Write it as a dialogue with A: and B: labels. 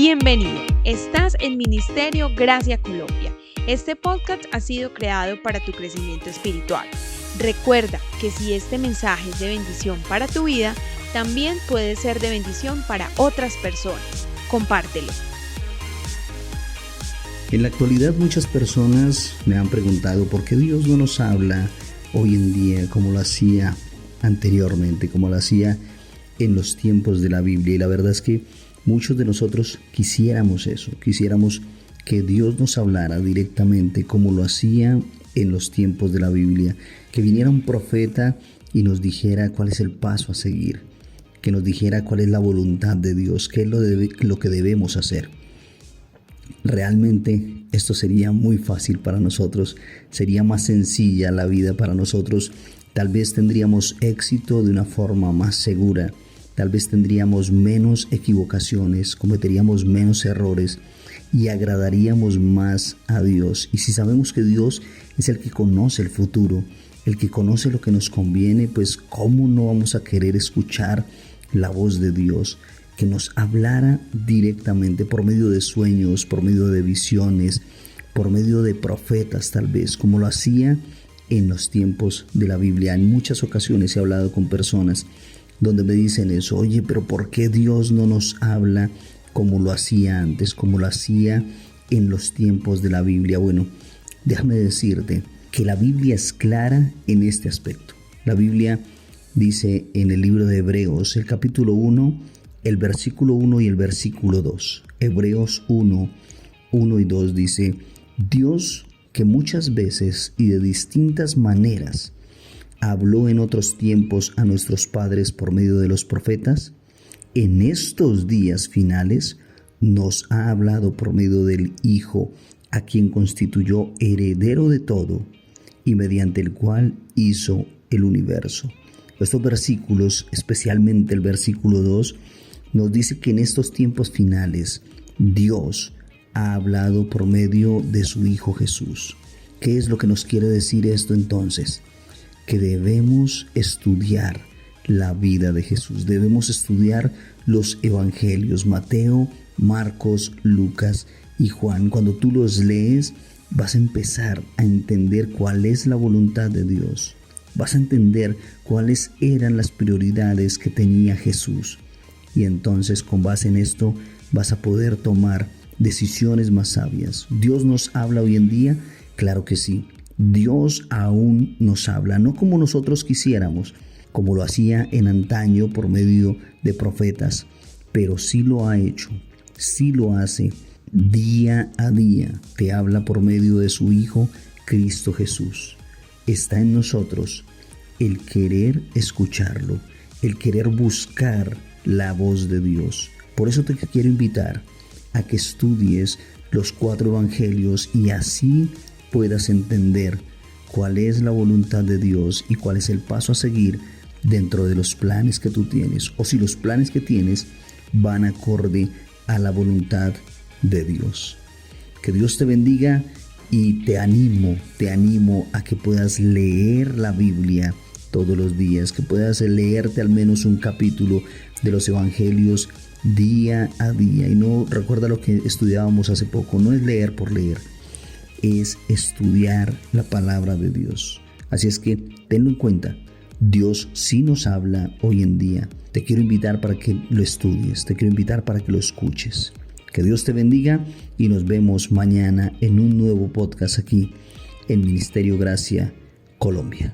A: Bienvenido, estás en Ministerio Gracia Colombia. Este podcast ha sido creado para tu crecimiento espiritual. Recuerda que si este mensaje es de bendición para tu vida, también puede ser de bendición para otras personas. Compártelo.
B: En la actualidad muchas personas me han preguntado por qué Dios no nos habla hoy en día como lo hacía anteriormente, como lo hacía en los tiempos de la Biblia. Y la verdad es que muchos de nosotros quisiéramos eso, quisiéramos que Dios nos hablara directamente como lo hacía en los tiempos de la Biblia, que viniera un profeta y nos dijera cuál es el paso a seguir, que nos dijera cuál es la voluntad de Dios, qué es lo que debemos hacer. Realmente esto sería muy fácil para nosotros, sería más sencilla la vida para nosotros, tal vez tendríamos éxito de una forma más segura, tal vez tendríamos menos equivocaciones, cometeríamos menos errores y agradaríamos más a Dios. Y si sabemos que Dios es el que conoce el futuro, el que conoce lo que nos conviene, pues ¿cómo no vamos a querer escuchar la voz de Dios? Que nos hablara directamente por medio de sueños, por medio de visiones, por medio de profetas tal vez, como lo hacía en los tiempos de la Biblia. En muchas ocasiones he hablado con personas donde me dicen eso, oye, pero ¿por qué Dios no nos habla como lo hacía antes, como lo hacía en los tiempos de la Biblia? Bueno, déjame decirte que la Biblia es clara en este aspecto. La Biblia dice en el libro de Hebreos, el capítulo 1, el versículo 1 y el versículo 2. Hebreos 1, 1 y 2 dice, Dios que muchas veces y de distintas maneras habló en otros tiempos a nuestros padres por medio de los profetas, en estos días finales nos ha hablado por medio del Hijo, a quien constituyó heredero de todo y mediante el cual hizo el universo. Estos versículos, especialmente el versículo 2, nos dice que en estos tiempos finales Dios ha hablado por medio de su Hijo Jesús. ¿Qué es lo que nos quiere decir esto entonces? Que debemos estudiar la vida de Jesús. Debemos estudiar los evangelios, Mateo, Marcos, Lucas y Juan. Cuando tú los lees, vas a empezar a entender cuál es la voluntad de Dios. Vas a entender cuáles eran las prioridades que tenía Jesús. Y entonces, con base en esto, vas a poder tomar decisiones más sabias. ¿Dios nos habla hoy en día? Claro que sí. Dios aún nos habla, no como nosotros quisiéramos, como lo hacía en antaño por medio de profetas, pero sí lo ha hecho, sí lo hace día a día. Te habla por medio de su Hijo, Cristo Jesús. Está en nosotros el querer escucharlo, el querer buscar la voz de Dios. Por eso te quiero invitar a que estudies los 4 evangelios y así puedas entender cuál es la voluntad de Dios y cuál es el paso a seguir dentro de los planes que tú tienes, o si los planes que tienes van acorde a la voluntad de Dios. Que Dios te bendiga y te animo a que puedas leer la Biblia todos los días, que puedas leerte al menos un capítulo de los evangelios día a día. Y no, recuerda lo que estudiábamos hace poco, no es leer por leer, es estudiar la palabra de Dios. Así es que tenlo en cuenta, Dios sí nos habla hoy en día. Te quiero invitar para que lo estudies, te quiero invitar para que lo escuches. Que Dios te bendiga y nos vemos mañana en un nuevo podcast aquí en Ministerio Gracia Colombia.